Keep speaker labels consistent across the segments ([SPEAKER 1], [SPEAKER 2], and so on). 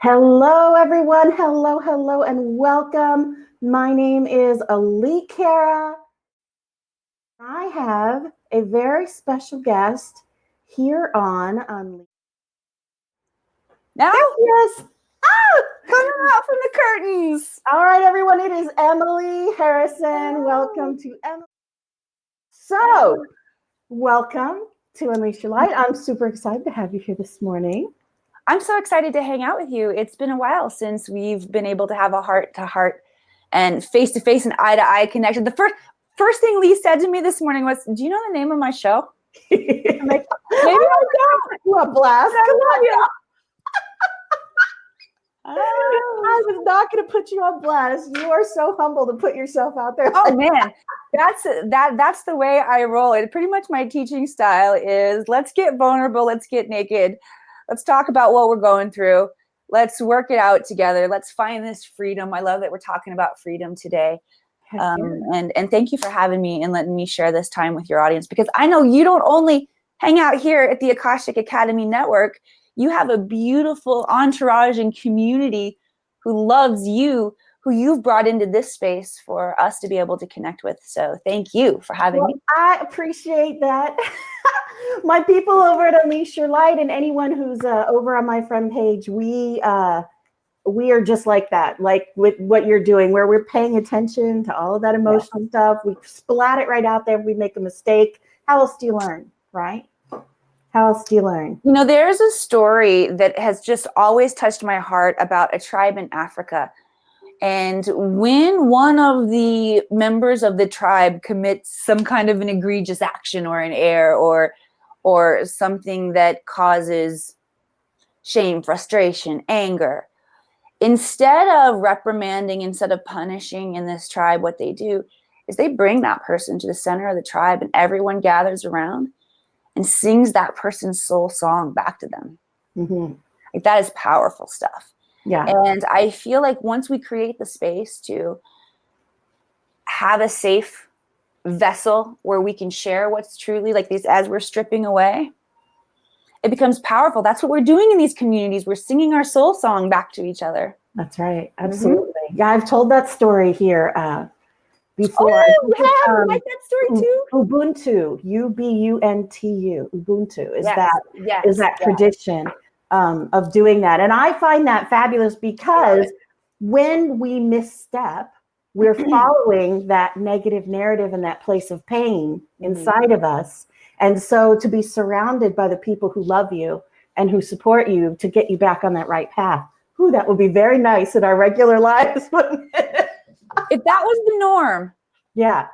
[SPEAKER 1] Hello, everyone. Hello, hello, and welcome. My name is Ali Cara. I have a very special guest here on Unleashed.
[SPEAKER 2] Now,
[SPEAKER 1] Yes.
[SPEAKER 2] coming out from the curtains.
[SPEAKER 1] All right, everyone. It is Emily Harrison. Welcome to Emily. So, welcome to Unleash Your Light. I'm super excited to have you here this morning.
[SPEAKER 2] I'm so excited to hang out with you. It's been a while since we've been able to have a heart-to-heart and face-to-face and eye-to-eye connection. The first thing Lee said to me this morning was, "Do you know the name of my show?" I'm like, maybe I don't.
[SPEAKER 1] You a blast. Come on,
[SPEAKER 2] Yeah.
[SPEAKER 1] I was not going to put you on blast. You are so humble to put yourself out there.
[SPEAKER 2] Oh man, that's the way I roll. It pretty much my teaching style is let's get vulnerable, let's get naked, let's talk about what we're going through, let's work it out together, let's find this freedom. I love that we're talking about freedom today. And thank you for having me and letting me share this time with your audience, because I know you don't only hang out here at the Akashic Academy Network. You have a beautiful entourage and community who loves you, who you've brought into this space for us to be able to connect with. So thank you for having me.
[SPEAKER 1] I appreciate that. My people over at Unleash Your Light and anyone who's over on my friend page, we are just like that, like with what you're doing, where we're paying attention to all of that emotional stuff. We splat it right out there. We make a mistake. How else do you learn, right? How else do you learn?
[SPEAKER 2] You know, there's a story that has just always touched my heart about a tribe in Africa. And when one of the members of the tribe commits some kind of an egregious action or an error or something that causes shame, frustration, anger, instead of reprimanding, instead of punishing in this tribe, what they do is they bring that person to the center of the tribe and everyone gathers around and sings that person's soul song back to them.
[SPEAKER 1] Mm-hmm.
[SPEAKER 2] Like, that is powerful stuff.
[SPEAKER 1] Yeah.
[SPEAKER 2] And I feel like once we create the space to have a safe vessel where we can share what's truly like these, as we're stripping away, it becomes powerful. That's what we're doing in these communities. We're singing our soul song back to each other.
[SPEAKER 1] That's right. Absolutely. Mm-hmm. Yeah, I've told that story here before.
[SPEAKER 2] Oh, yeah, I like that story too.
[SPEAKER 1] Ubuntu, Ubuntu, Ubuntu is that tradition of doing that. And I find that fabulous because when we misstep, we're following that negative narrative and that place of pain inside of us. And so to be surrounded by the people who love you and who support you to get you back on that right path, that would be very nice in our regular lives, wouldn't it?
[SPEAKER 2] If that was the norm.
[SPEAKER 1] Yeah.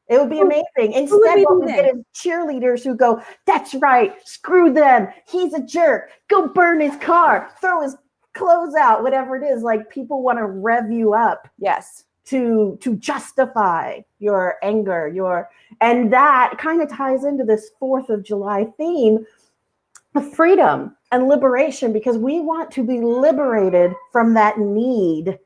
[SPEAKER 1] It would be amazing. Instead, what we get is cheerleaders who go, "That's right, screw them. He's a jerk. Go burn his car, throw his clothes out," whatever it is. Like, people want to rev you up.
[SPEAKER 2] Yes.
[SPEAKER 1] To justify your anger, and that kind of ties into this 4th of July theme of freedom and liberation, because we want to be liberated from that need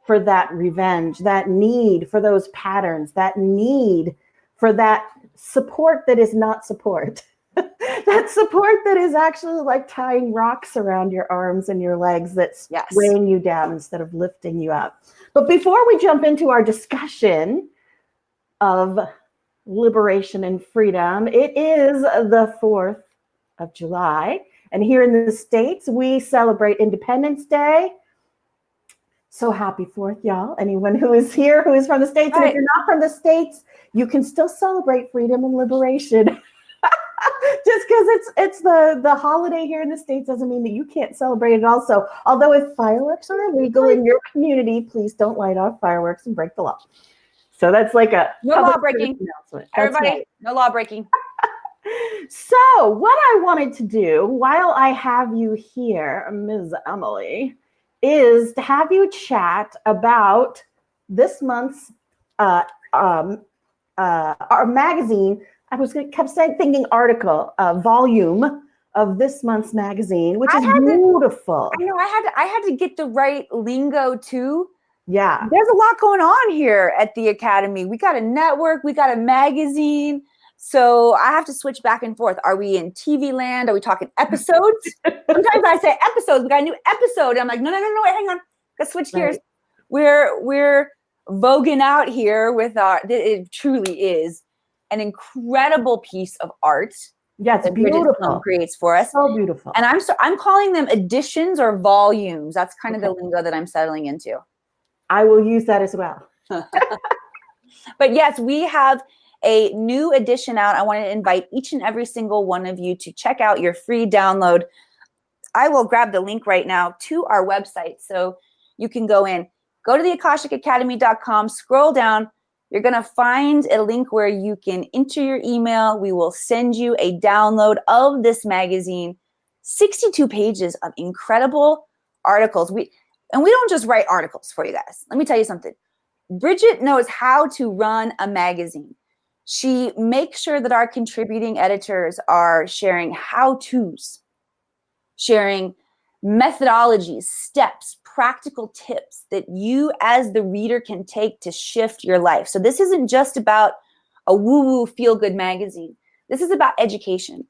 [SPEAKER 1] for that revenge, that need for those patterns, that need for that support that is not support. That support that is actually like tying rocks around your arms and your legs, that's weighing you down instead of lifting you up. But before we jump into our discussion of liberation and freedom, it is the 4th of July. And here in the States, we celebrate Independence Day. So happy 4th, y'all. Anyone who is here, who is from the States. Right. And if you're not from the States, you can still celebrate freedom and liberation. Just because it's the holiday here in the States doesn't mean that you can't celebrate it also. Although if fireworks are illegal in your community, please don't light off fireworks and break the law. So that's like a
[SPEAKER 2] no law breaking announcement. Everybody, no law breaking.
[SPEAKER 1] So what I wanted to do while I have you here, Ms. Emily, is to have you chat about this month's our magazine. I was kept thinking article, volume of this month's magazine, which is beautiful.
[SPEAKER 2] I know I had to get the right lingo too.
[SPEAKER 1] Yeah.
[SPEAKER 2] There's a lot going on here at the Academy. We got a network, we got a magazine. So I have to switch back and forth. Are we in TV land? Are we talking episodes? Sometimes I say episodes. We got a new episode. I'm like, no, wait, hang on. Let's switch gears. Right. We're voguing out here with our, it truly is an incredible piece of art.
[SPEAKER 1] Yeah, it's beautiful.
[SPEAKER 2] Creates for us.
[SPEAKER 1] So beautiful.
[SPEAKER 2] And I'm calling them editions or volumes. That's kind of the lingo that I'm settling into.
[SPEAKER 1] I will use that as well.
[SPEAKER 2] But yes, we have a new edition out. I want to invite each and every single one of you to check out your free download. I will grab the link right now to our website so you can go in. Go to theakashicacademy.com, scroll down. You're going to find a link where you can enter your email. We will send you a download of this magazine, 62 pages of incredible articles. We don't just write articles for you guys. Let me tell you something. Bridget knows how to run a magazine. She makes sure that our contributing editors are sharing how-tos, sharing methodologies, steps, practical tips that you as the reader can take to shift your life. So this isn't just about a woo-woo feel-good magazine. This is about education.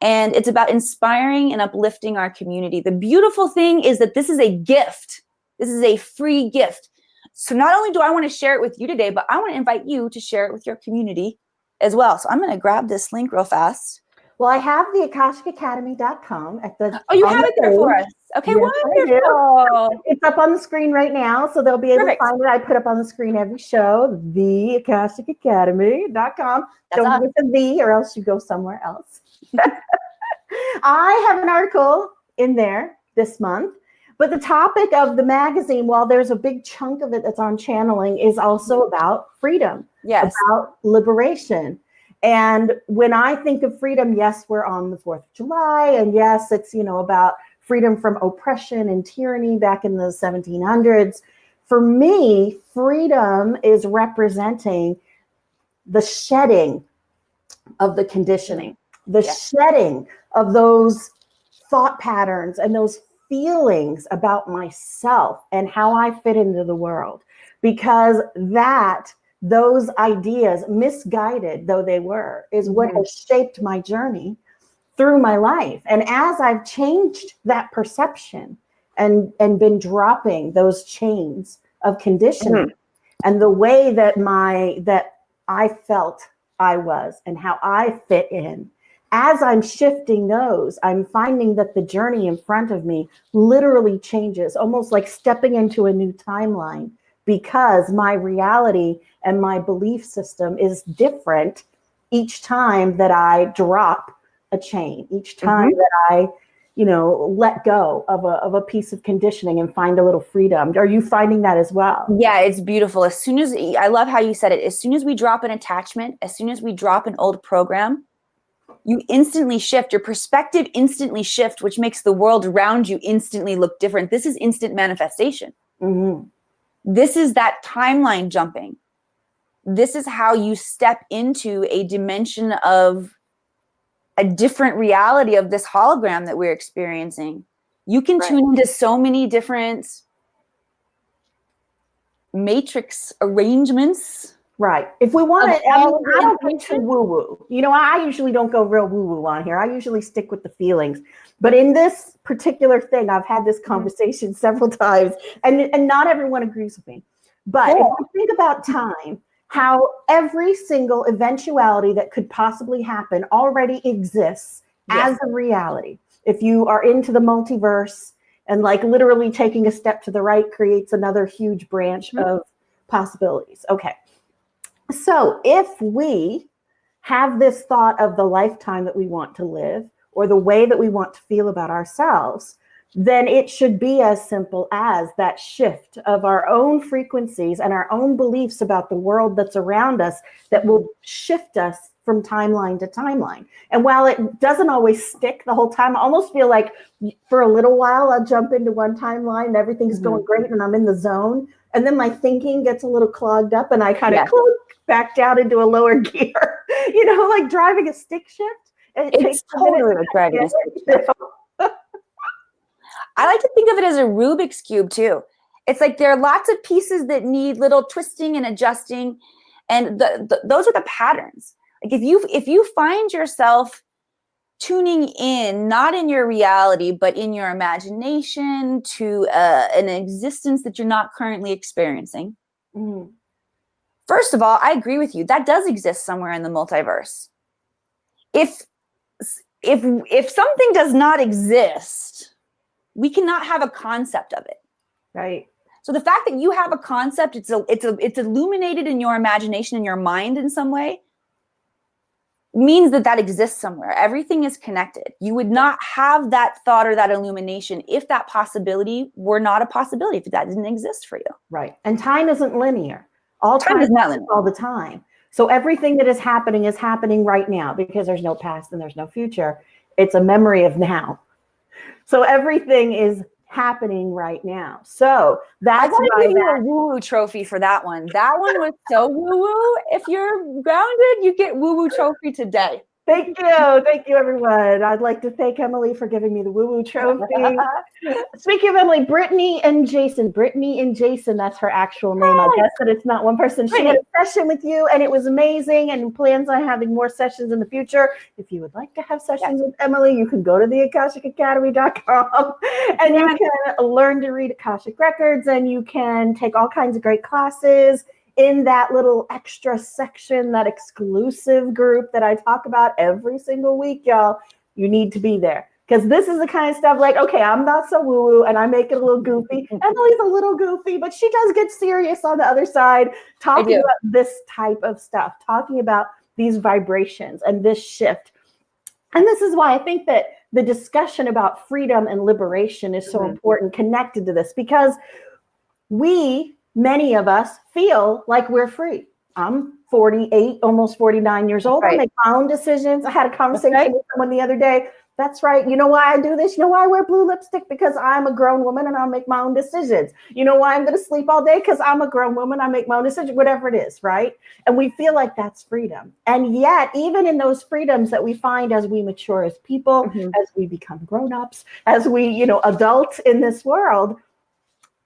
[SPEAKER 2] And it's about inspiring and uplifting our community. The beautiful thing is that this is a gift. This is a free gift. So not only do I want to share it with you today, but I want to invite you to share it with your community as well. So I'm going to grab this link real fast.
[SPEAKER 1] Well, I have the akashicacademy.com at the.
[SPEAKER 2] Oh, you have it there for us. Okay, yes, wonderful.
[SPEAKER 1] It's up on the screen right now, so they'll be able to find it. I put up on the screen every show, the akashicacademy.com. Don't forget the V, or else you go somewhere else. I have an article in there this month. But the topic of the magazine, while there's a big chunk of it that's on channeling, is also about freedom, about liberation. And when I think of freedom, yes, we're on the 4th of July. And yes, it's, about freedom from oppression and tyranny back in the 1700s. For me, freedom is representing the shedding of the conditioning, the shedding of those thought patterns and those feelings about myself and how I fit into the world, because those ideas, misguided though they were, is what has shaped my journey through my life. And as I've changed that perception and been dropping those chains of conditioning and the way that I felt I was and how I fit in, as I'm shifting those, I'm finding that the journey in front of me literally changes, almost like stepping into a new timeline, because my reality and my belief system is different each time that I drop a chain, each time that I, let go of a piece of conditioning and find a little freedom. Are you finding that as well?
[SPEAKER 2] Yeah, it's beautiful. I love how you said it. As soon as we drop an attachment, as soon as we drop an old program, you instantly shift, your perspective instantly shift, which makes the world around you instantly look different. This is instant manifestation. This is that timeline jumping. This is how you step into a dimension of a different reality of this hologram that we're experiencing. You can tune into so many different matrix arrangements.
[SPEAKER 1] Right. If we want to, I don't get too woo-woo. I usually don't go real woo-woo on here. I usually stick with the feelings. But in this particular thing, I've had this conversation several times, and not everyone agrees with me. But if you think about time, how every single eventuality that could possibly happen already exists as a reality. If you are into the multiverse, and like literally taking a step to the right creates another huge branch of possibilities. Okay. So if we have this thought of the lifetime that we want to live, or the way that we want to feel about ourselves, then it should be as simple as that shift of our own frequencies and our own beliefs about the world that's around us that will shift us from timeline to timeline. And while it doesn't always stick the whole time, I almost feel like for a little while, I'll jump into one timeline and everything's going great and I'm in the zone. And then my thinking gets a little clogged up and I kind of clunk back down into a lower gear, like driving a stick shift.
[SPEAKER 2] It's totally like driving a stick shift. I like to think of it as a Rubik's Cube too. It's like there are lots of pieces that need little twisting and adjusting. And those are the patterns. Like if you find yourself tuning in, not in your reality, but in your imagination to an existence that you're not currently experiencing.
[SPEAKER 1] Mm-hmm.
[SPEAKER 2] First of all, I agree with you. That does exist somewhere in the multiverse. If something does not exist, we cannot have a concept of it.
[SPEAKER 1] Right.
[SPEAKER 2] So the fact that you have a concept, it's illuminated in your imagination, in your mind in some way, means that exists somewhere. Everything is connected. You would not have that thought or that illumination if that possibility were not a possibility, if that didn't exist for you.
[SPEAKER 1] Right. And time isn't linear. All time
[SPEAKER 2] is not linear.
[SPEAKER 1] All the time. So everything that is happening right now, because there's no past and there's no future. It's a memory of now. So everything is happening right now. So that's
[SPEAKER 2] I gotta give you a woo-woo trophy for that one. That one was so woo-woo. If you're grounded, you get woo-woo trophy today.
[SPEAKER 1] Thank you. Thank you, everyone. I'd like to thank Emily for giving me the woo-woo trophy. Speaking of Emily, Brittany and Jason, that's her actual name. I guess that it's not one person. She had a session with you and it was amazing, and plans on having more sessions in the future. If you would like to have sessions with Emily, you can go to the AkashicAcademy.com and you can learn to read Akashic Records, and you can take all kinds of great classes in that little extra section, that exclusive group that I talk about every single week, y'all. You need to be there, because this is the kind of stuff like, okay, I'm not so woo-woo and I make it a little goofy. Emily's a little goofy, but she does get serious on the other side, talking about this type of stuff, talking about these vibrations and this shift. And this is why I think that the discussion about freedom and liberation is so important, connected to this, because many of us feel like we're free. I'm 48, almost 49 years old. I make my own decisions. I had a conversation with someone the other day. That's right. You know why I do this? You know why I wear blue lipstick? Because I'm a grown woman and I'll make my own decisions. You know why I'm going to sleep all day? Because I'm a grown woman. I make my own decisions, whatever it is, right? And we feel like that's freedom. And yet, even in those freedoms that we find as we mature as people, as we become grown-ups, as we, adults in this world,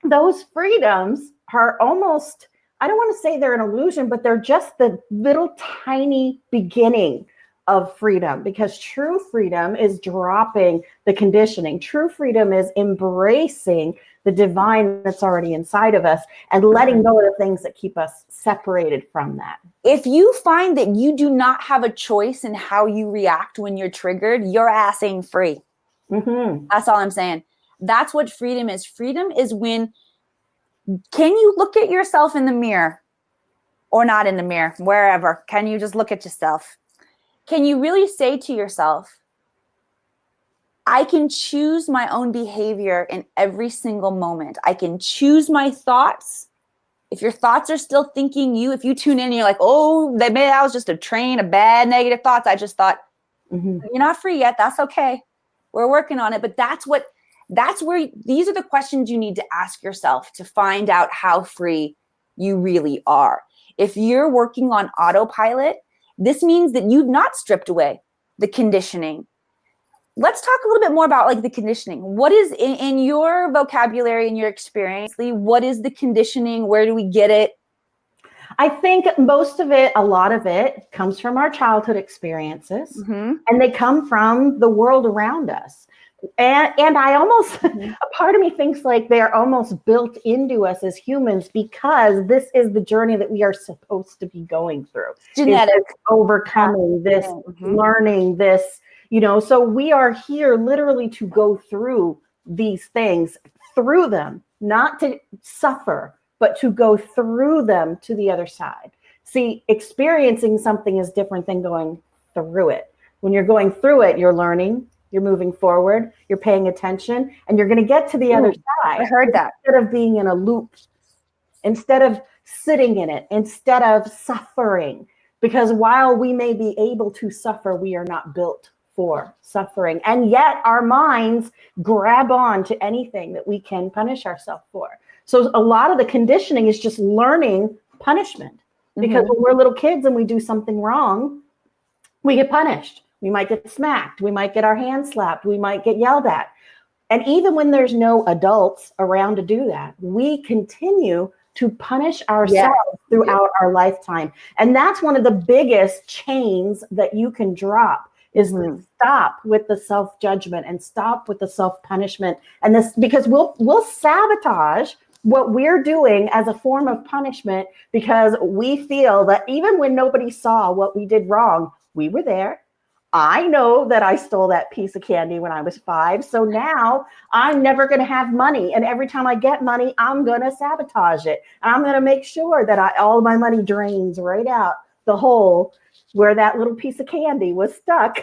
[SPEAKER 1] those freedoms are almost, I don't want to say they're an illusion, but they're just the little tiny beginning of freedom, because true freedom is dropping the conditioning. True freedom is embracing the divine that's already inside of us and letting go of the things that keep us separated from that.
[SPEAKER 2] If you find that you do not have a choice in how you react when you're triggered, your ass ain't free. That's all I'm saying. That's what freedom is. Freedom is when, can you look at yourself in the mirror or not in the mirror, wherever? Can you just look at yourself? Can you really say to yourself, I can choose my own behavior in every single moment. I can choose my thoughts. If your thoughts are still thinking you, if you tune in and you're like, oh, that was just a train of bad negative thoughts. I just thought, you're not free yet. That's okay. We're working on it. But that's where, these are the questions you need to ask yourself to find out how free you really are. If you're working on autopilot, this means that you've not stripped away the conditioning. Let's talk a little bit more about like the conditioning. What is in your vocabulary, in your experience, Lee, what is the conditioning? Where do we get it?
[SPEAKER 1] I think most of it, a lot of it comes from our childhood experiences, and they come from the world around us. And I almost, a part of me thinks like they're almost built into us as humans, because this is the journey that we are supposed to be going through.
[SPEAKER 2] Genetic.
[SPEAKER 1] Overcoming this, learning this, so we are here literally to go through these things, through them, not to suffer, but to go through them to the other side. See, experiencing something is different than going through it. When you're going through it, you're learning, you're moving forward, you're paying attention, and you're going to get to the other side.
[SPEAKER 2] I heard that.
[SPEAKER 1] Instead of being in a loop, instead of sitting in it, instead of suffering. Because while we may be able to suffer, we are not built for suffering. And yet our minds grab on to anything that we can punish ourselves for. So a lot of the conditioning is just learning punishment. Because when we're little kids and we do something wrong, we get punished. We might get smacked. We might get our hands slapped. We might get yelled at. And even when there's no adults around to do that, we continue to punish ourselves throughout our lifetime. And that's one of the biggest chains that you can drop is to stop with the self-judgment and stop with the self-punishment. And this, because we'll sabotage what we're doing as a form of punishment because we feel that even when nobody saw what we did wrong, we were there. I know that I stole that piece of candy when I was 5. So now I'm never going to have money. And every time I get money, I'm going to sabotage it. And I'm going to make sure that all of my money drains right out the hole where that little piece of candy was stuck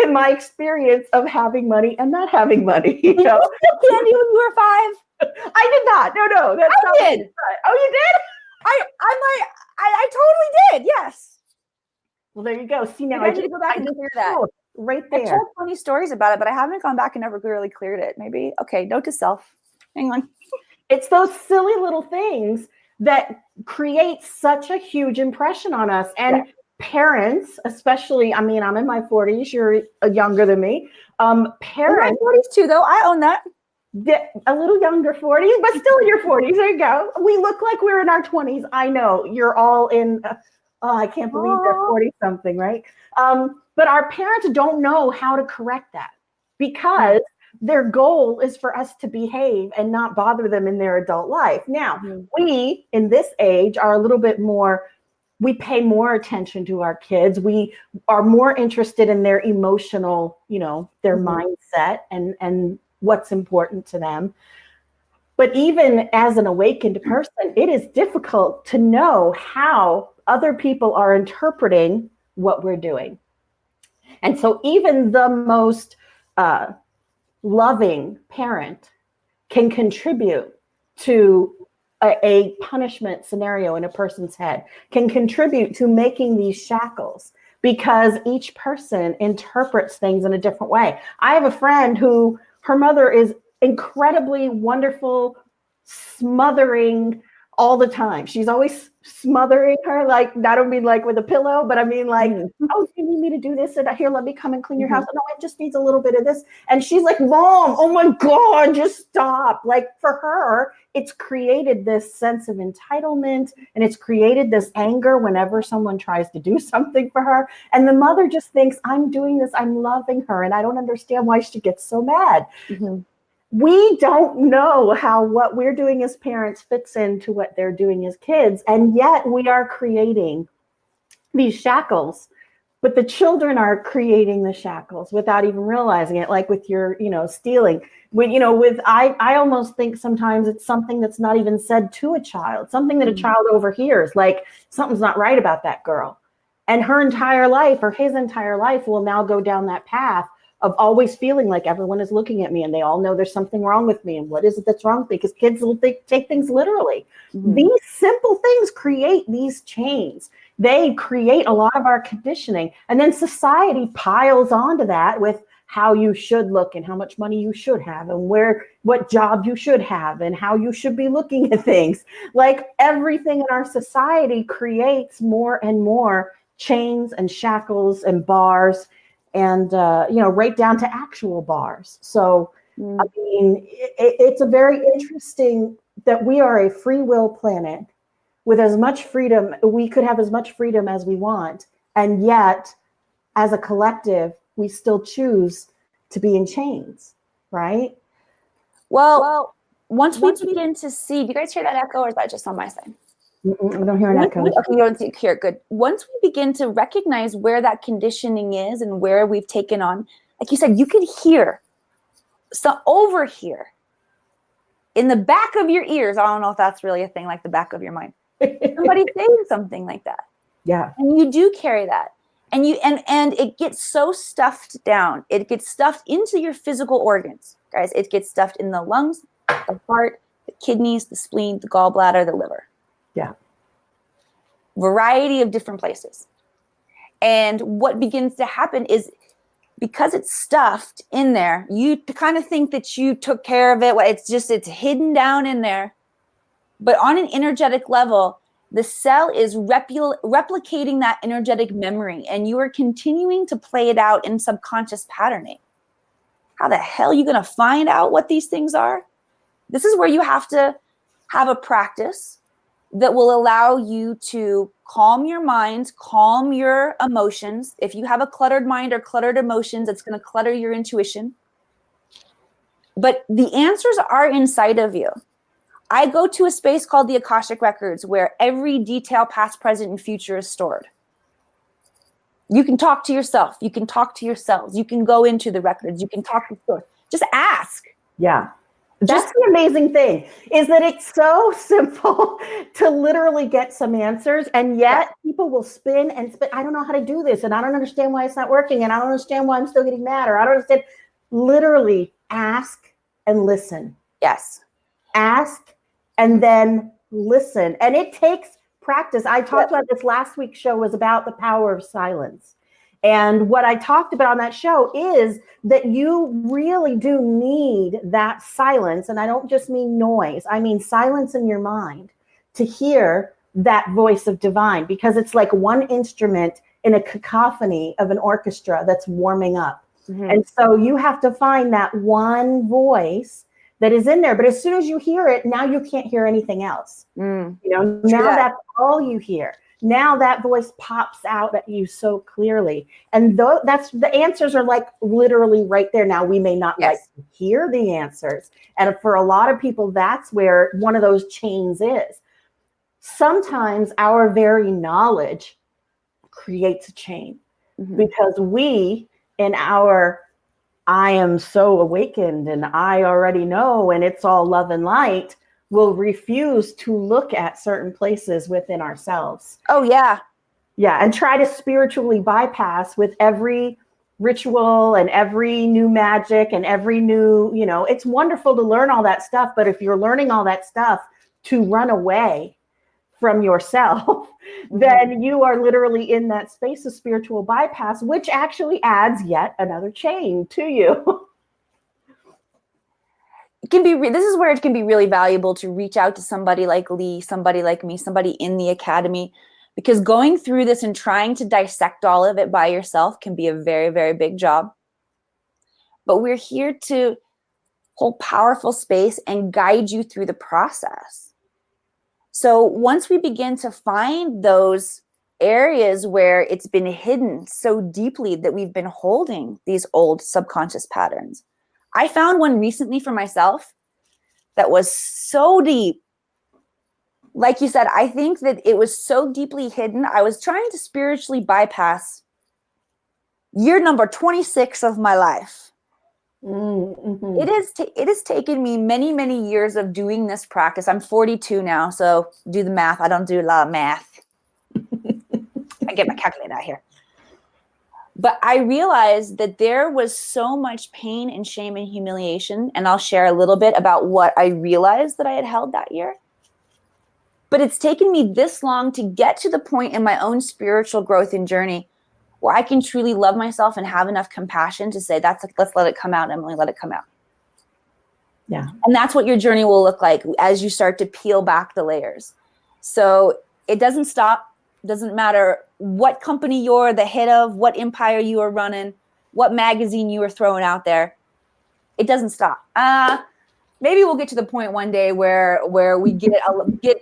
[SPEAKER 1] in my experience of having money and not having money. You know?
[SPEAKER 2] Candy when you were 5?
[SPEAKER 1] I did not. No, that's
[SPEAKER 2] I did.
[SPEAKER 1] Oh, you did?
[SPEAKER 2] I totally did. Yes.
[SPEAKER 1] Well, there you go. See, now
[SPEAKER 2] I need to go back and clear that.
[SPEAKER 1] Right
[SPEAKER 2] I
[SPEAKER 1] there.
[SPEAKER 2] told funny stories about it, but I haven't gone back and never really cleared it. Maybe. Okay, note to self. Hang on.
[SPEAKER 1] It's those silly little things that create such a huge impression on us. And parents, especially, I mean, I'm in my 40s. You're younger than me. Parents.
[SPEAKER 2] In my 40s too, though. I own that.
[SPEAKER 1] A little younger 40s, but still in your 40s. There you go. We look like we're in our 20s. I know. You're all in... Oh, I can't believe they're 40 something, right? But our parents don't know how to correct that because their goal is for us to behave and not bother them in their adult life. Now, we in this age are a little bit more, we pay more attention to our kids. We are more interested in their emotional, you know, their mindset and what's important to them. But even as an awakened person, it is difficult to know how other people are interpreting what we're doing. And so even the most loving parent can contribute to a punishment scenario in a person's head, can contribute to making these shackles because each person interprets things in a different way. I have a friend who her mother is incredibly wonderful, smothering all the time. She's always smothering her, like, I don't mean like with a pillow, but I mean like, oh, you need me to do this? And here, let me come and clean your house. No, it just needs a little bit of this. And she's like, Mom, oh my God, just stop. Like for her, it's created this sense of entitlement and it's created this anger whenever someone tries to do something for her. And the mother just thinks, I'm doing this, I'm loving her. And I don't understand why she gets so mad. We don't know how what we're doing as parents fits into what they're doing as kids. And yet we are creating these shackles, but the children are creating the shackles without even realizing it. Like with your, stealing, I almost think sometimes it's something that's not even said to a child, something that a child overhears, like something's not right about that girl. And her entire life or his entire life will now go down that path of always feeling like everyone is looking at me and they all know there's something wrong with me. And what is it that's wrong with me? Because kids will take things literally. These simple things create these chains. They create a lot of our conditioning. And then society piles onto that with how you should look and how much money you should have and what job you should have and how you should be looking at things. Like everything in our society creates more and more chains and shackles and bars and, right down to actual bars. So, I mean, it's a very interesting that we are a free will planet with as much freedom. We could have as much freedom as we want. And yet, as a collective, we still choose to be in chains, right?
[SPEAKER 2] Well, once we begin to see, do you guys hear that echo or is that just on my side?
[SPEAKER 1] I don't hear an echo.
[SPEAKER 2] Okay, you don't hear it. Good. Once we begin to recognize where that conditioning is and where we've taken on, like you said, you could hear, so over here, in the back of your ears, I don't know if that's really a thing, like the back of your mind, somebody saying something like that.
[SPEAKER 1] Yeah.
[SPEAKER 2] And you do carry that. And it gets so stuffed down. It gets stuffed into your physical organs, guys. It gets stuffed in the lungs, the heart, the kidneys, the spleen, the gallbladder, the liver.
[SPEAKER 1] Yeah.
[SPEAKER 2] Variety of different places. And what begins to happen is because it's stuffed in there, you kind of think that you took care of it. It's hidden down in there. But on an energetic level, the cell is replicating that energetic memory and you are continuing to play it out in subconscious patterning. How the hell are you going to find out what these things are? This is where you have to have a practice that will allow you to calm your mind, calm your emotions. If you have a cluttered mind or cluttered emotions, it's going to clutter your intuition. But the answers are inside of you. I go to a space called the Akashic Records where every detail, past, present, and future is stored. You can talk to yourself. You can talk to yourselves. You can go into the records. You can talk to source. Just ask.
[SPEAKER 1] Yeah. That's the amazing thing, is that it's so simple to literally get some answers. And yet people will spin and spin. I don't know how to do this. And I don't understand why it's not working. And I don't understand why I'm still getting mad. Or I don't understand. Literally ask and listen.
[SPEAKER 2] Yes.
[SPEAKER 1] Ask and then listen. And it takes practice. I talked about this last week's show was about the power of silence. And what I talked about on that show is that you really do need that silence. And I don't just mean noise. I mean silence in your mind to hear that voice of divine, because it's like one instrument in a cacophony of an orchestra that's warming up. Mm-hmm. And so you have to find that one voice that is in there. But as soon as you hear it, now you can't hear anything else. You know, now that's all you hear. Now that voice pops out at you so clearly. And that's the answers are like literally right there. Now we may not like to hear the answers. And for a lot of people, that's where one of those chains is. Sometimes our very knowledge creates a chain because we, in our I am so awakened and I already know and it's all love and light, will refuse to look at certain places within ourselves.
[SPEAKER 2] Oh, yeah.
[SPEAKER 1] Yeah. And try to spiritually bypass with every ritual and every new magic and every new, you know, it's wonderful to learn all that stuff. But if you're learning all that stuff to run away from yourself, then you are literally in that space of spiritual bypass, which actually adds yet another chain to you.
[SPEAKER 2] It can be, this is where it can be really valuable to reach out to somebody like Lee, somebody like me, somebody in the academy, because going through this and trying to dissect all of it by yourself can be a very, very big job. But we're here to hold powerful space and guide you through the process. So once we begin to find those areas where it's been hidden so deeply that we've been holding these old subconscious patterns, I found one recently for myself that was so deep. Like you said, I think that it was so deeply hidden. I was trying to spiritually bypass year number 26 of my life. Mm-hmm. It has taken me many, many years of doing this practice. I'm 42 now, so do the math. I don't do a lot of math. I get my calculator out here. But I realized that there was so much pain and shame and humiliation, and I'll share a little bit about what I realized that I had held that year. But it's taken me this long to get to the point in my own spiritual growth and journey where I can truly love myself and have enough compassion to say, let's let it come out, Emily, let it come out.
[SPEAKER 1] Yeah.
[SPEAKER 2] And that's what your journey will look like as you start to peel back the layers. So it doesn't stop. Doesn't matter what company you're the head of, what empire you are running, what magazine you are throwing out there. It doesn't stop. Maybe we'll get to the point one day where we get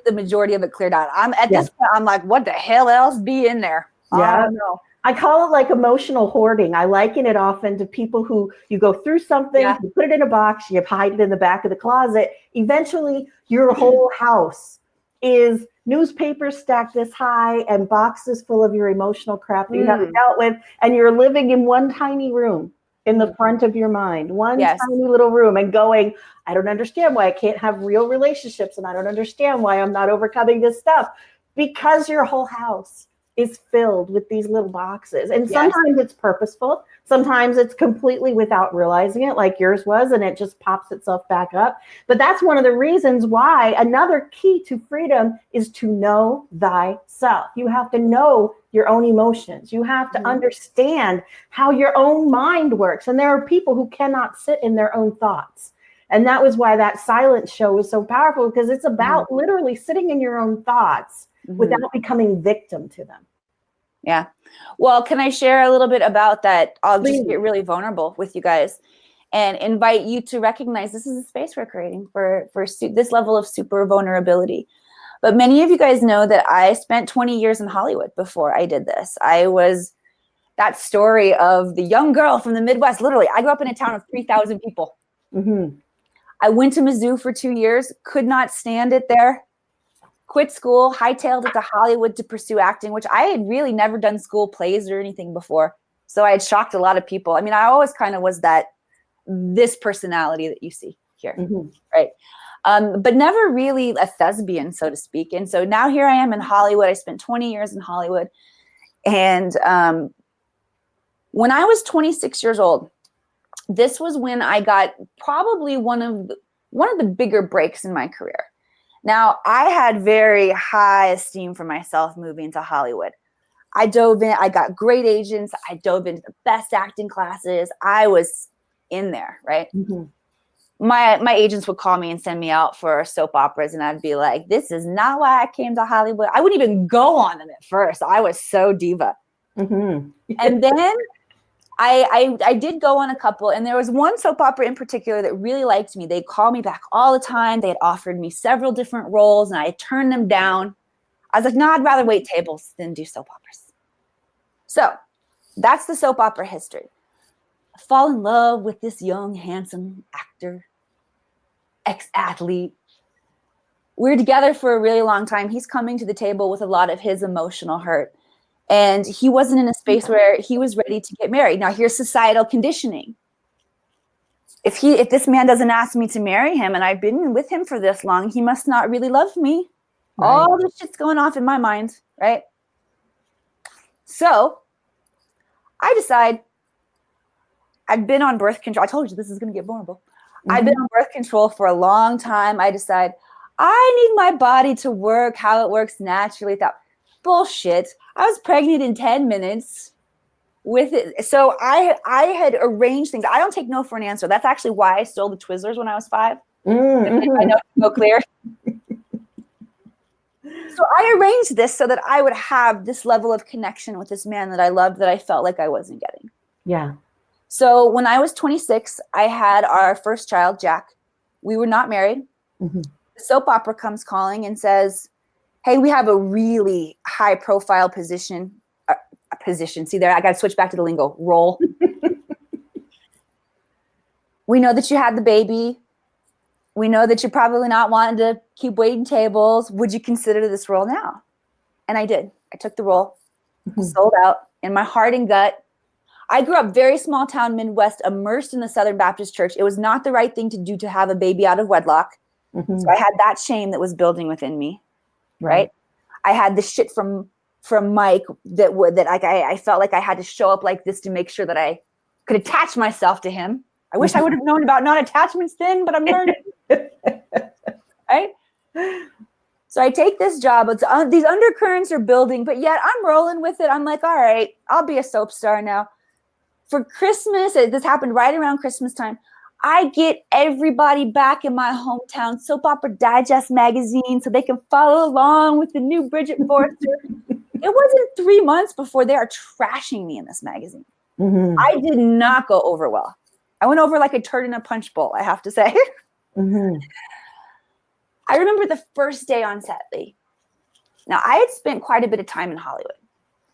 [SPEAKER 2] the majority of it cleared out. This point, I'm like, what the hell else be in there?
[SPEAKER 1] Yeah.
[SPEAKER 2] I don't know.
[SPEAKER 1] I call it like emotional hoarding. I liken it often to people who you go through something, you put it in a box, you hide it in the back of the closet. Eventually, your whole house is newspapers stacked this high and boxes full of your emotional crap that you haven't dealt with. And you're living in one tiny room in the front of your mind, one tiny little room, and going, I don't understand why I can't have real relationships. And I don't understand why I'm not overcoming this stuff, because your whole house is filled with these little boxes. And sometimes it's purposeful. Sometimes it's completely without realizing it, like yours was, and it just pops itself back up. But that's one of the reasons why another key to freedom is to know thyself. You have to know your own emotions. You have to understand how your own mind works. And there are people who cannot sit in their own thoughts. And that was why that silence show was so powerful, because it's about literally sitting in your own thoughts without becoming victim to them.
[SPEAKER 2] Yeah. Well, can I share a little bit about that? I'll just get really vulnerable with you guys and invite you to recognize this is a space we're creating for this level of super vulnerability. But many of you guys know that I spent 20 years in Hollywood before I did this. I was that story of the young girl from the Midwest. Literally, I grew up in a town of 3,000 people.
[SPEAKER 1] Mm-hmm.
[SPEAKER 2] I went to Mizzou for 2 years, could not stand it there. Quit school, hightailed it to Hollywood to pursue acting, which I had really never done school plays or anything before. So I had shocked a lot of people. I mean, I always kind of was this personality that you see here, right? But never really a thespian, so to speak. And so now here I am in Hollywood. I spent 20 years in Hollywood. And when I was 26 years old, this was when I got probably one of the bigger breaks in my career. Now, I had very high esteem for myself moving to Hollywood. I dove in. I got great agents. I dove into the best acting classes. I was in there, right?
[SPEAKER 1] Mm-hmm.
[SPEAKER 2] My agents would call me and send me out for soap operas, and I'd be like, this is not why I came to Hollywood. I wouldn't even go on them at first. I was so diva.
[SPEAKER 1] Mm-hmm.
[SPEAKER 2] And then I did go on a couple, and there was one soap opera in particular that really liked me. They'd call me back all the time. They had offered me several different roles, and I turned them down. I was like, no, I'd rather wait tables than do soap operas. So that's the soap opera history. I fall in love with this young, handsome actor, ex-athlete. We're together for a really long time. He's coming to the table with a lot of his emotional hurt. And he wasn't in a space where he was ready to get married. Now, here's societal conditioning. If this man doesn't ask me to marry him and I've been with him for this long, he must not really love me. Right. All this shit's going off in my mind, right? So I decide I've been on birth control. I told you this is going to get vulnerable. Mm-hmm. I've been on birth control for a long time. I decide I need my body to work how it works naturally. Bullshit. I was pregnant in 10 minutes with it. So I had arranged things. I don't take no for an answer. That's actually why I stole the Twizzlers when I was 5. Mm-hmm. I know it's so clear. So I arranged this so that I would have this level of connection with this man that I loved that I felt like I wasn't getting.
[SPEAKER 1] Yeah.
[SPEAKER 2] So when I was 26, I had our first child, Jack. We were not married. Mm-hmm. The soap opera comes calling and says, hey, we have a really high profile position. See there, I got to switch back to the lingo. Role. We know that you had the baby. We know that you're probably not wanting to keep waiting tables. Would you consider this role now? And I did. I took the role, sold out in my heart and gut. I grew up very small town Midwest, immersed in the Southern Baptist Church. It was not the right thing to do to have a baby out of wedlock. Mm-hmm. So I had that shame that was building within me, right? I had the shit from Mike that I felt like I had to show up like this to make sure that I could attach myself to him. I wish I would have known about non-attachments then, but I'm learning. Right? So I take this job. It's these undercurrents are building, but yet I'm rolling with it. I'm like, all right, I'll be a soap star now. For Christmas, this happened right around Christmas time. I get everybody back in my hometown Soap Opera Digest magazine so they can follow along with the new Bridget Forrester. It wasn't 3 months before they are trashing me in this magazine. Mm-hmm. I did not go over well. I went over like a turd in a punch bowl, I have to say. Mm-hmm. I remember the first day on set, Lee. Now, I had spent quite a bit of time in Hollywood.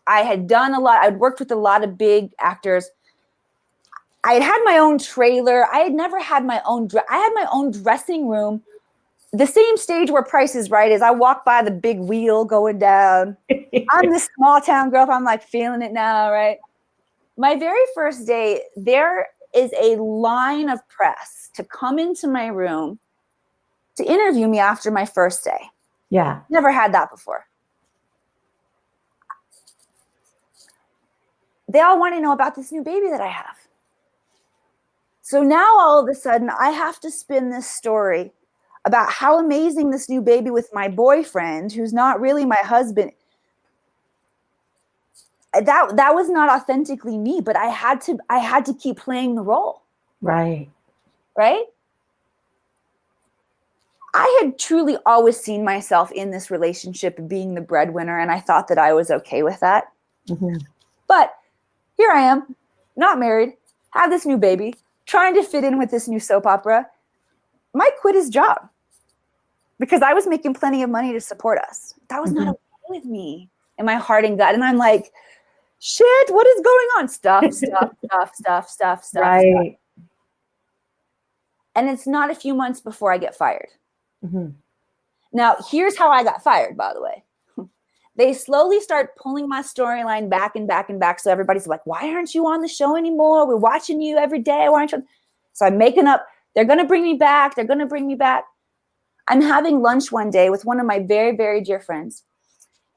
[SPEAKER 2] I had done a lot. I'd worked with a lot of big actors. I had my own trailer. I had never had my own I had my own dressing room. The same stage where Price is Right is. I walk by the big wheel going down. I'm this small town girl. I'm like feeling it now, right? My very first day, there is a line of press to come into my room to interview me after my first day.
[SPEAKER 1] Yeah.
[SPEAKER 2] Never had that before. They all want to know about this new baby that I have. So now all of a sudden I have to spin this story about how amazing this new baby with my boyfriend, who's not really my husband. That was not authentically me, but I had to keep playing the role.
[SPEAKER 1] Right.
[SPEAKER 2] Right? I had truly always seen myself in this relationship being the breadwinner, and I thought that I was okay with that. Mm-hmm. But here I am, not married, have this new baby, trying to fit in with this new soap opera. Mike quit his job. because I was making plenty of money to support us. That was not okay with me in my heart and gut. And I'm like, shit, what is going on? Stuff.
[SPEAKER 1] Right.
[SPEAKER 2] And it's not a few months before I get fired. Now, here's how I got fired, by the way. They slowly start pulling my storyline back and back and back. So everybody's like, why aren't you on the show anymore? We're watching you every day. Why aren't you? So I'm making up, they're going to bring me back. They're going to bring me back. I'm having lunch one day with one of my very, very dear friends.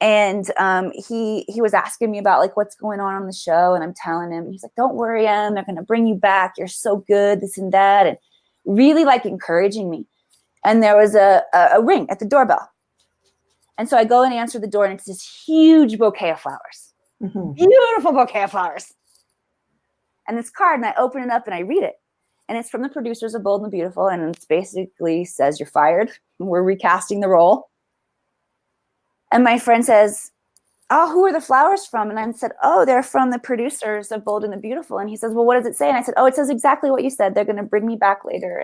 [SPEAKER 2] And he was asking me about like what's going on the show. And I'm telling him, he's like, don't worry, Em, they're going to bring you back. You're so good, this and that. And really like encouraging me. And there was a ring at the doorbell. And so I go and answer the door, and it's this huge bouquet of flowers. Beautiful bouquet of flowers. And this card, and I open it up and I read it. And it's from the producers of Bold and the Beautiful. And it basically says, you're fired. We're recasting the role. And my friend says, oh, who are the flowers from? And I said, oh, they're from the producers of Bold and the Beautiful. And he says, well, what does it say? And I said, oh, it says exactly what you said. They're going to bring me back later.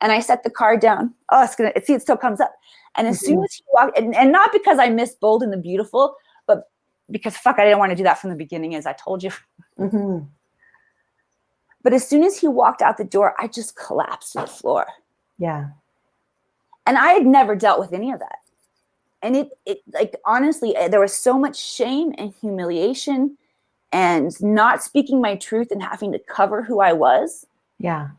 [SPEAKER 2] And I set the card down. Oh, it still comes up. And as soon as he walked, and not because I missed Bold and the Beautiful, but because I didn't want to do that from the beginning, as I told you. But as soon as he walked out the door, I just collapsed to the floor.
[SPEAKER 1] Yeah.
[SPEAKER 2] And I had never dealt with any of that. And it like, honestly, there was so much shame and humiliation and not speaking my truth and having to cover who I was.
[SPEAKER 1] Yeah.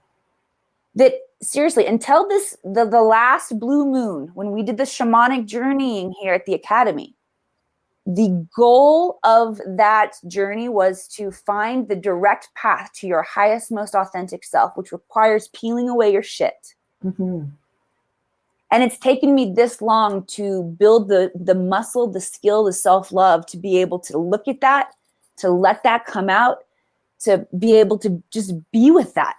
[SPEAKER 2] That seriously, until the last blue moon, when we did the shamanic journeying here at the Academy, the goal of that journey was to find the direct path to your highest, most authentic self, which requires peeling away your shit. And it's taken me this long to build the muscle, the skill, the self-love to be able to look at that, to let that come out, to be able to just be with that.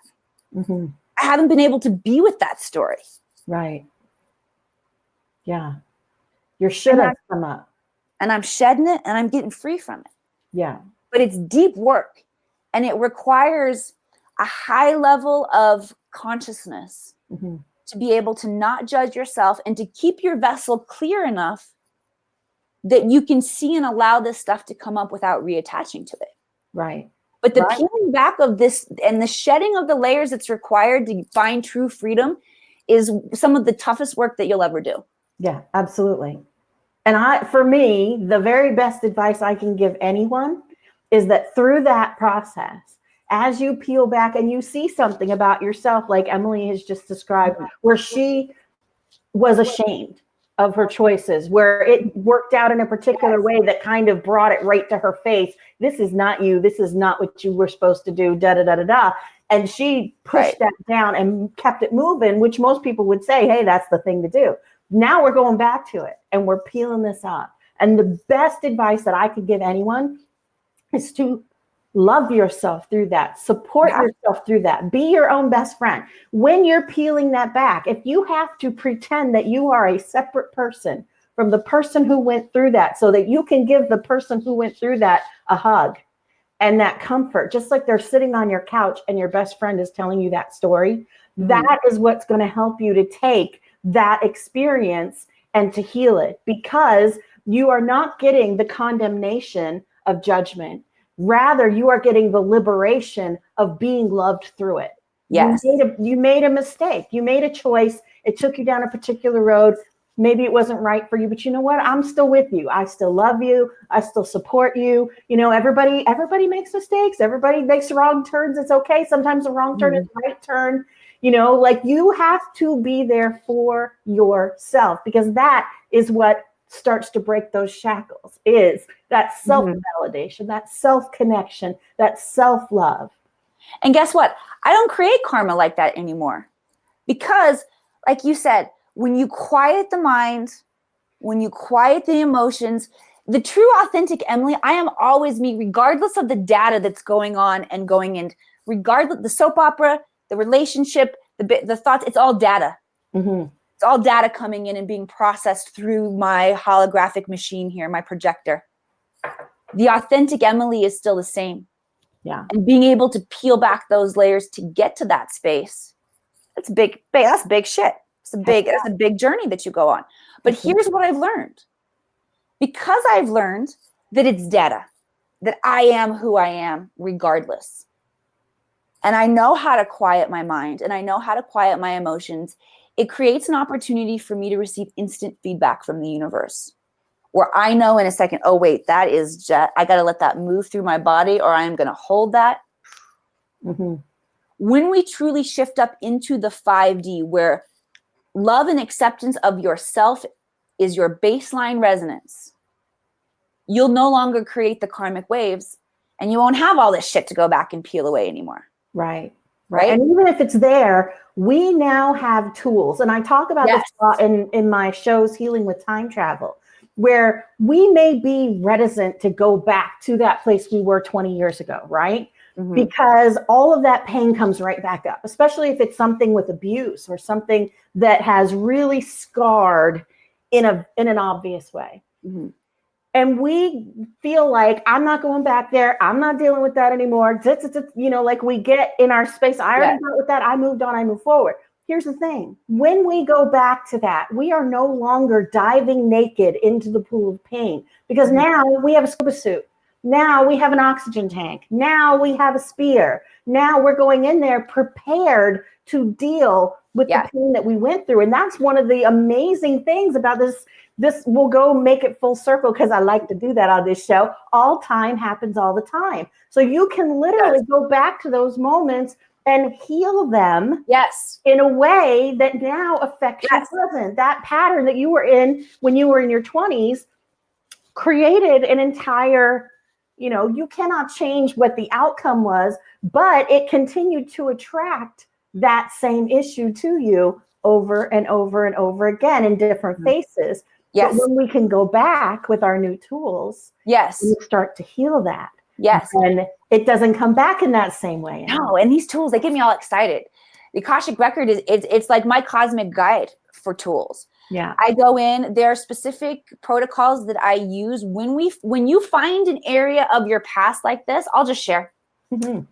[SPEAKER 2] I haven't been able to be with that story.
[SPEAKER 1] Right. Yeah. Your shit has come up.
[SPEAKER 2] And I'm shedding it and I'm getting free from it.
[SPEAKER 1] Yeah.
[SPEAKER 2] But it's deep work. And it requires a high level of consciousness to be able to not judge yourself and to keep your vessel clear enough that you can see and allow this stuff to come up without reattaching to it.
[SPEAKER 1] Right.
[SPEAKER 2] But the peeling back of this and the shedding of the layers that's required to find true freedom is some of the toughest work that you'll ever do.
[SPEAKER 1] Yeah, absolutely. And for me, the very best advice I can give anyone is that through that process, as you peel back and you see something about yourself, like Emily has just described, where she was ashamed of her choices, where it worked out in a particular way that kind of brought it right to her face. This is not you. This is not what you were supposed to do, da, da, da, da, da. And she pushed that down and kept it moving, which most people would say, hey, that's the thing to do. Now we're going back to it and we're peeling this up. And the best advice that I could give anyone is to love yourself through that, support yourself through that, be your own best friend. When you're peeling that back, if you have to pretend that you are a separate person from the person who went through that so that you can give the person who went through that a hug and that comfort, just like they're sitting on your couch and your best friend is telling you that story, that is what's going to help you to take that experience and to heal it, because you are not getting the condemnation of judgment. Rather, you are getting the liberation of being loved through it.
[SPEAKER 2] Yes.
[SPEAKER 1] You made a mistake. You made a choice. It took you down a particular road. Maybe it wasn't right for you, but you know what? I'm still with you. I still love you. I still support you. You know, everybody makes mistakes. Everybody makes wrong turns. It's okay. Sometimes the wrong turn is the right turn. You know, like you have to be there for yourself, because that is what starts to break those shackles, is that self-validation, that self-connection, that self-love.
[SPEAKER 2] And guess what? I don't create karma like that anymore, because like you said, when you quiet the mind, when you quiet the emotions, the true authentic Emily, I am always me, regardless of the data that's going on and going in, regardless the soap opera, the relationship, the thoughts, it's all data. It's all data coming in and being processed through my holographic machine here, my projector. The authentic Emily is still the same.
[SPEAKER 1] Yeah.
[SPEAKER 2] And being able to peel back those layers to get to that space, that's big shit. It's a big journey that you go on. But here's what I've learned. Because I've learned that it's data, that I am who I am regardless. And I know how to quiet my mind and I know how to quiet my emotions. It creates an opportunity for me to receive instant feedback from the universe, where I know in a second, oh wait, that is just, I got to let that move through my body, or I'm going to hold that.
[SPEAKER 1] Mm-hmm.
[SPEAKER 2] When we truly shift up into the 5D, where love and acceptance of yourself is your baseline resonance, you'll no longer create the karmic waves and you won't have all this shit to go back and peel away anymore.
[SPEAKER 1] Right. And even if it's there, we now have tools. And I talk about this a lot in my shows, Healing with Time Travel, where we may be reticent to go back to that place we were 20 years ago, right? Mm-hmm. Because all of that pain comes right back up, especially if it's something with abuse or something that has really scarred in an obvious way. Mm-hmm. And we feel like, I'm not going back there. I'm not dealing with that anymore. Like we get in our space. I already dealt with that. I moved on. I move forward. Here's the thing. When we go back to that, we are no longer diving naked into the pool of pain, because now we have a scuba suit. Now we have an oxygen tank. Now we have a spear. Now we're going in there prepared to deal with the pain that we went through. And that's one of the amazing things about this. This will go make it full circle, because I like to do that on this show. All time happens all the time. So you can literally go back to those moments and heal them in a way that now affects your present. That pattern that you were in when you were in your 20s created an entire, you cannot change what the outcome was, but it continued to attract that same issue to you over and over and over again in different faces. But when we can go back with our new tools, we start to heal that. And it doesn't come back in that same way.
[SPEAKER 2] No, and these tools, they get me all excited. The Akashic Record it's like my cosmic guide for tools.
[SPEAKER 1] Yeah.
[SPEAKER 2] I go in, there are specific protocols that I use. When you find an area of your past like this, I'll just share. Mm-hmm.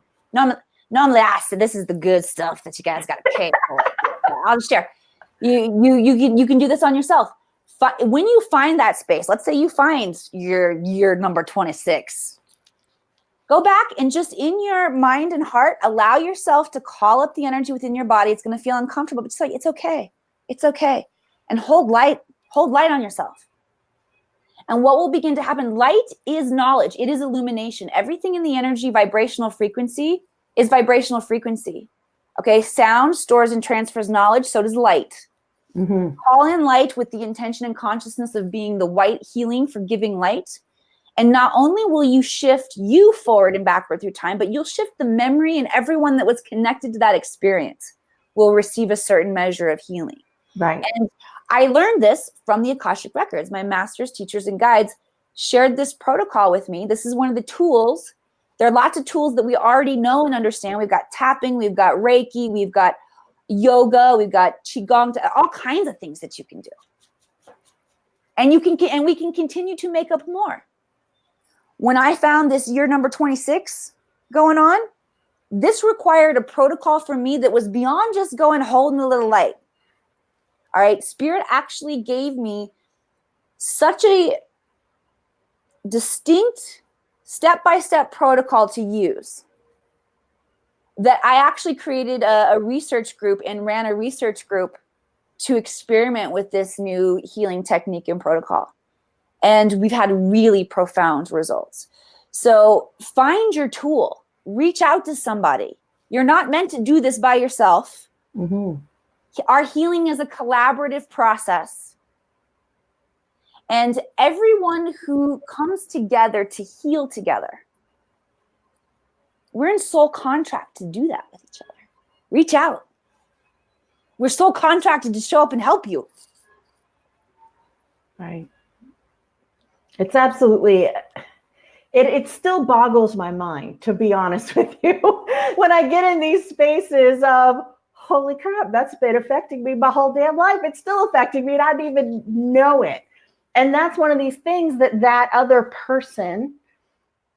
[SPEAKER 2] Normally I said, this is the good stuff that you guys got to pay for. I'll just share. You can do this on yourself. When you find that space, let's say you find your number 26, go back and just in your mind and heart, allow yourself to call up the energy within your body. It's going to feel uncomfortable, but just like, it's okay. It's okay. And hold light on yourself. And what will begin to happen? Light is knowledge. It is illumination. Everything in the energy vibrational frequency is vibrational frequency. Okay. Sound stores and transfers knowledge. So does light. Mm-hmm. Call in light with the intention and consciousness of being the white healing, forgiving light. And not only will you shift you forward and backward through time, but you'll shift the memory, and everyone that was connected to that experience will receive a certain measure of healing.
[SPEAKER 1] Right.
[SPEAKER 2] And I learned this from the Akashic Records. My masters, teachers, and guides shared this protocol with me. This is one of the tools. There are lots of tools that we already know and understand. We've got tapping, we've got Reiki, we've got yoga, we've got Qigong, all kinds of things that you can do. And we can continue to make up more. When I found this year number 26 going on, this required a protocol for me that was beyond just going holding a little light. All right. Spirit actually gave me such a distinct step-by-step protocol to use that I actually created a research group and ran a research group to experiment with this new healing technique and protocol. And we've had really profound results. So find your tool, reach out to somebody. You're not meant to do this by yourself. Mm-hmm. Our healing is a collaborative process. And everyone who comes together to heal together, we're in soul contract to do that with each other. Reach out. We're soul contracted to show up and help you.
[SPEAKER 1] Right. It's absolutely, it still boggles my mind, to be honest with you, when I get in these spaces of, holy crap, that's been affecting me my whole damn life. It's still affecting me and I didn't even know it. And that's one of these things that other person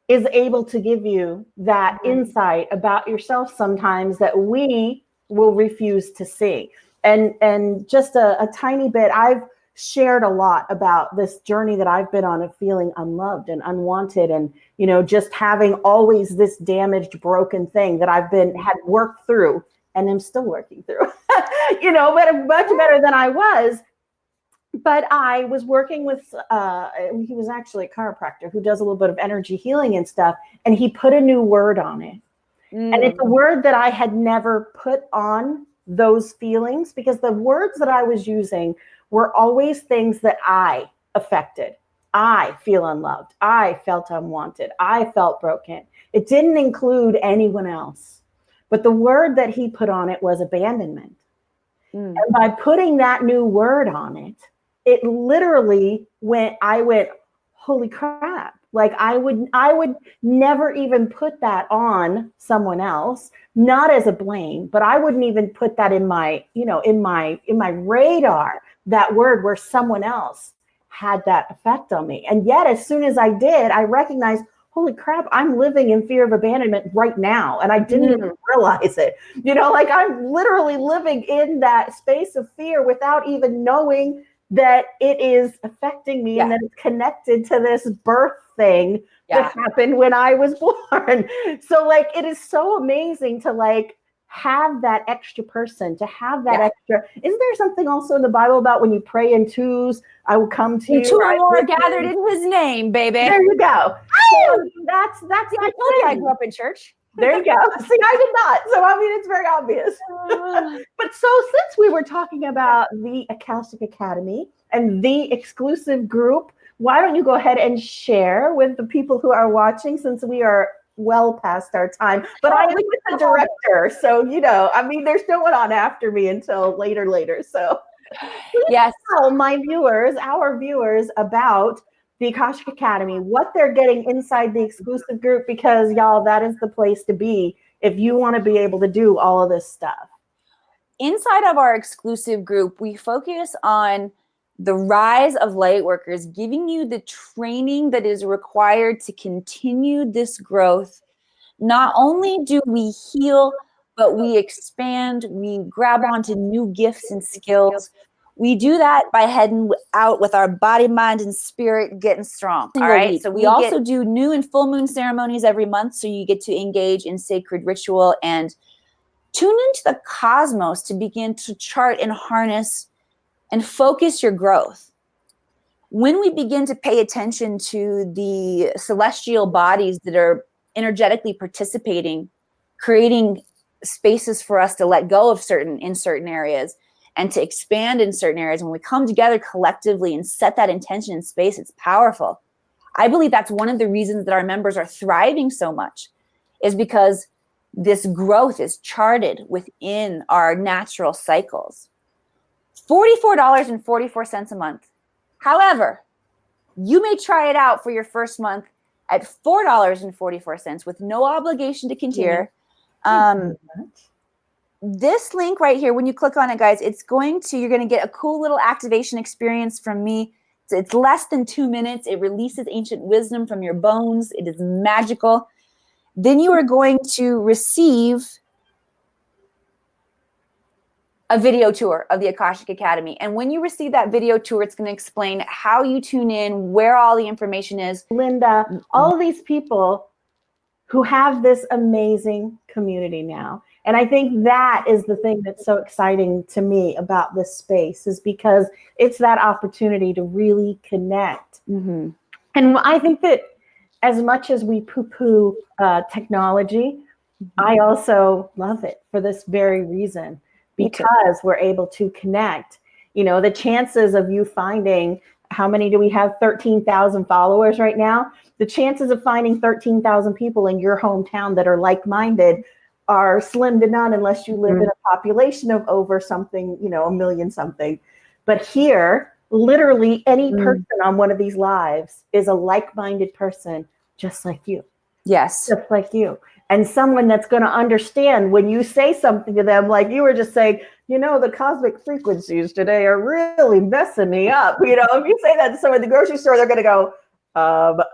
[SPEAKER 1] is able to give you that insight about yourself sometimes that we will refuse to see. And just a tiny bit, I've shared a lot about this journey that I've been on of feeling unloved and unwanted, and just having always this damaged, broken thing that I've had worked through and am still working through. But much better than I was. But I was working with he was actually a chiropractor who does a little bit of energy healing and stuff, and he put a new word on it. And it's a word that I had never put on those feelings, because the words that I was using were always things that I affected. I feel unloved. I felt unwanted. I felt broken. It didn't include anyone else. But the word that he put on it was abandonment. And by putting that new word on it, it literally I went, holy crap. Like I would never even put that on someone else, not as a blame, but I wouldn't even put that in my radar, that word where someone else had that effect on me. And yet, as soon as I did, I recognized, holy crap, I'm living in fear of abandonment right now. And I didn't even realize it. Like I'm literally living in that space of fear without even knowing that it is affecting me and that it's connected to this birth thing that happened when I was born. So like, it is so amazing to have that extra person, to have that extra. Isn't there something also in the Bible about when you pray in twos, I will come to you?
[SPEAKER 2] Two or more gathered in his name, baby.
[SPEAKER 1] There you go. So that's
[SPEAKER 2] I told you I grew up in church.
[SPEAKER 1] There you go. See, I did not. So, it's very obvious. But so since we were talking about the Akashic Academy and the exclusive group, why don't you go ahead and share with the people who are watching, since we are well past our time. But I am the director. So, there's no one on after me until later. So
[SPEAKER 2] yes,
[SPEAKER 1] tell our viewers about the Akashic Academy, what they're getting inside the exclusive group, because y'all, that is the place to be if you want to be able to do all of this stuff.
[SPEAKER 2] Inside of our exclusive group, we focus on the rise of light workers, giving you the training that is required to continue this growth. Not only do we heal, but we expand, we grab onto new gifts and skills. We do that by heading out with our body, mind, and spirit getting strong. All right. So we also do new and full moon ceremonies every month. So you get to engage in sacred ritual and tune into the cosmos to begin to chart and harness and focus your growth. When we begin to pay attention to the celestial bodies that are energetically participating, creating spaces for us to let go of in certain areas, and to expand in certain areas, when we come together collectively and set that intention in space, it's powerful. I believe that's one of the reasons that our members are thriving so much, is because this growth is charted within our natural cycles. $44.44 a month. However, you may try it out for your first month at $4.44 with no obligation to continue. This link right here, when you click on it, guys, you're going to get a cool little activation experience from me. It's less than 2 minutes. It releases ancient wisdom from your bones. It is magical. Then you are going to receive a video tour of the Akashic Academy. And when you receive that video tour, it's going to explain how you tune in, where all the information is.
[SPEAKER 1] Linda, all of these people who have this amazing community now. And I think that is the thing that's so exciting to me about this space, is because it's that opportunity to really connect. And I think that as much as we poo-poo technology, I also love it for this very reason, because we're able to connect. The chances of you finding, how many do we have? 13,000 followers right now. The chances of finding 13,000 people in your hometown that are like-minded are slim to none, unless you live in a population of over something, 1 million something. But here, literally any person on one of these lives is a like-minded person, just like you.
[SPEAKER 2] Yes.
[SPEAKER 1] Just like you. And someone that's going to understand when you say something to them, like you were just saying, the cosmic frequencies today are really messing me up. If you say that to someone at the grocery store, they're going to go,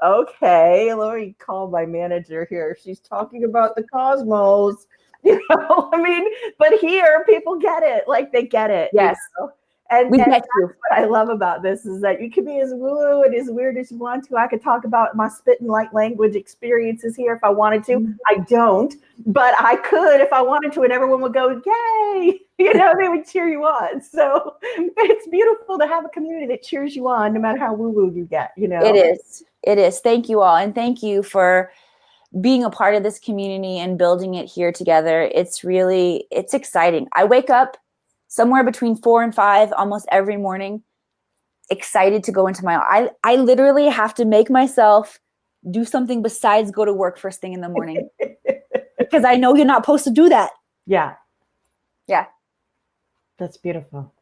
[SPEAKER 1] okay, let me call my manager here. She's talking about the cosmos. I mean, but here people get it. Like they get it.
[SPEAKER 2] Yes.
[SPEAKER 1] And
[SPEAKER 2] We get
[SPEAKER 1] that's
[SPEAKER 2] you.
[SPEAKER 1] what I love about this is that you can be as woo and as weird as you want to. I could talk about my spit and light language experiences here if I wanted to. I don't, but I could if I wanted to, and everyone would go, yay! They would cheer you on. So it's beautiful to have a community that cheers you on no matter how woo-woo you get,
[SPEAKER 2] It is. It is. Thank you all. And thank you for being a part of this community and building it here together. It's exciting. I wake up somewhere between 4 and 5 almost every morning, excited to go into I literally have to make myself do something besides go to work first thing in the morning because I know you're not supposed to do that.
[SPEAKER 1] Yeah.
[SPEAKER 2] Yeah.
[SPEAKER 1] That's beautiful.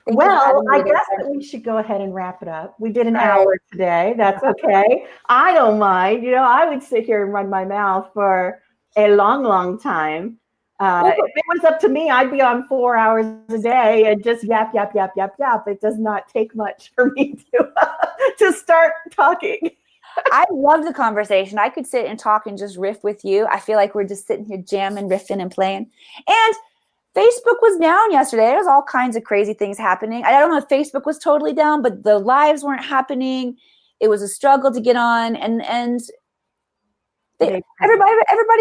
[SPEAKER 1] Well, I guess that we should go ahead and wrap it up. We did an hour today. That's okay. I don't mind. I would sit here and run my mouth for a long, long time. If it was up to me, I'd be on 4 hours a day and just yap, yap, yap, yap, yap. It does not take much for me to start talking.
[SPEAKER 2] I love the conversation. I could sit and talk and just riff with you. I feel like we're just sitting here jamming, riffing, and playing. And Facebook was down yesterday. There was all kinds of crazy things happening. I don't know if Facebook was totally down, but the lives weren't happening. It was a struggle to get on, and everybody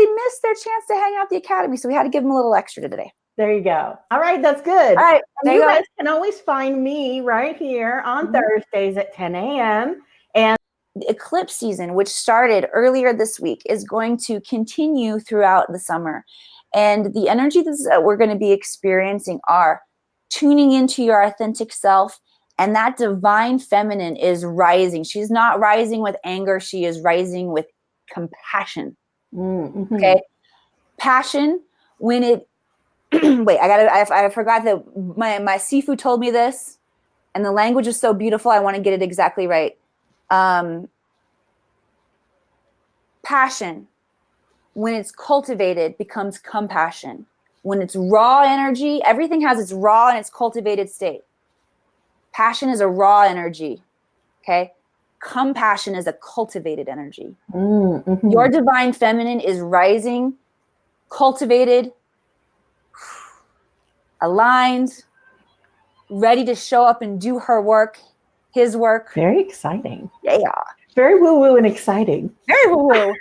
[SPEAKER 2] missed their chance to hang out at the Academy, so we had to give them a little extra today.
[SPEAKER 1] There you go. All right, that's good.
[SPEAKER 2] All right,
[SPEAKER 1] you guys can always find me right here on Thursdays at 10 a.m. And
[SPEAKER 2] the eclipse season, which started earlier this week, is going to continue throughout the summer. And the energies that we're going to be experiencing are tuning into your authentic self, and that divine feminine is rising. She's not rising with anger. She is rising with compassion.
[SPEAKER 1] Mm-hmm.
[SPEAKER 2] Okay. Passion, when it, wait, I forgot that my Sifu told me this, and the language is so beautiful. I want to get it exactly right. Passion, when it's cultivated, becomes compassion. When it's raw energy, everything has its raw and its cultivated state. Passion is a raw energy. Okay. Compassion is a cultivated energy.
[SPEAKER 1] Mm-hmm.
[SPEAKER 2] Your divine feminine is rising, cultivated, aligned, ready to show up and do her work, his work.
[SPEAKER 1] Very exciting.
[SPEAKER 2] Yeah.
[SPEAKER 1] Very woo-woo and exciting.
[SPEAKER 2] Very woo-woo.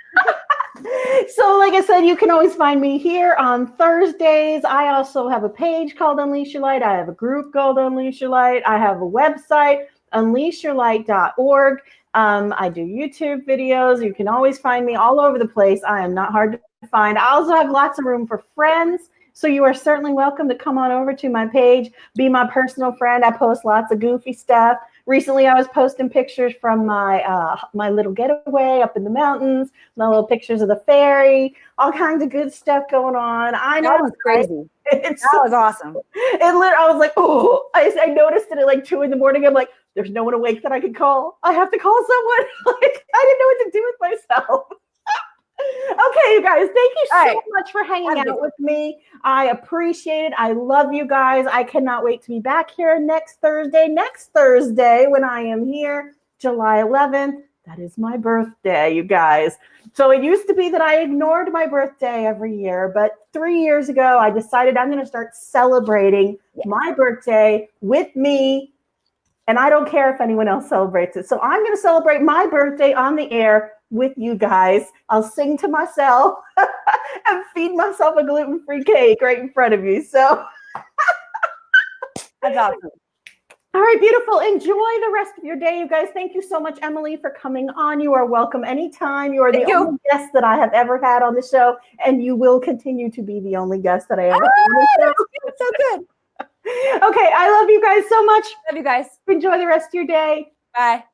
[SPEAKER 1] So like I said, you can always find me here on Thursdays. I also have a page called Unleash Your Light. I have a group called Unleash Your Light. I have a website, unleashyourlight.org. I do YouTube videos. You can always find me all over the place. I am not hard to find. I also have lots of room for friends. So you are certainly welcome to come on over to my page, be my personal friend. I post lots of goofy stuff. Recently, I was posting pictures from my little getaway up in the mountains, my little pictures of the ferry, all kinds of good stuff going on. I know
[SPEAKER 2] that was crazy. That was awesome.
[SPEAKER 1] I was like, oh, I noticed it at like 2 a.m. I'm like, there's no one awake that I can call. I have to call someone. Like, I didn't know what to do with myself. Okay, you guys, thank you so much for hanging out with me. I appreciate it. I love you guys. I cannot wait to be back here next Thursday when I am here, July 11th. That is my birthday, you guys. So it used to be that I ignored my birthday every year, but 3 years ago, I decided I'm going to start celebrating my birthday with me. And I don't care if anyone else celebrates it. So I'm going to celebrate my birthday on the air with you guys. I'll sing to myself and feed myself a gluten-free cake right in front of you. So
[SPEAKER 2] that's awesome.
[SPEAKER 1] All right, beautiful. Enjoy the rest of your day, you guys. Thank you so much, Emily, for coming on. You are welcome anytime. You are the only guest that I have ever had on the show, and you will continue to be the only guest that I ever had on the show.
[SPEAKER 2] That's so good.
[SPEAKER 1] Okay, I love you guys so much.
[SPEAKER 2] Love you guys.
[SPEAKER 1] Enjoy the rest of your day.
[SPEAKER 2] Bye.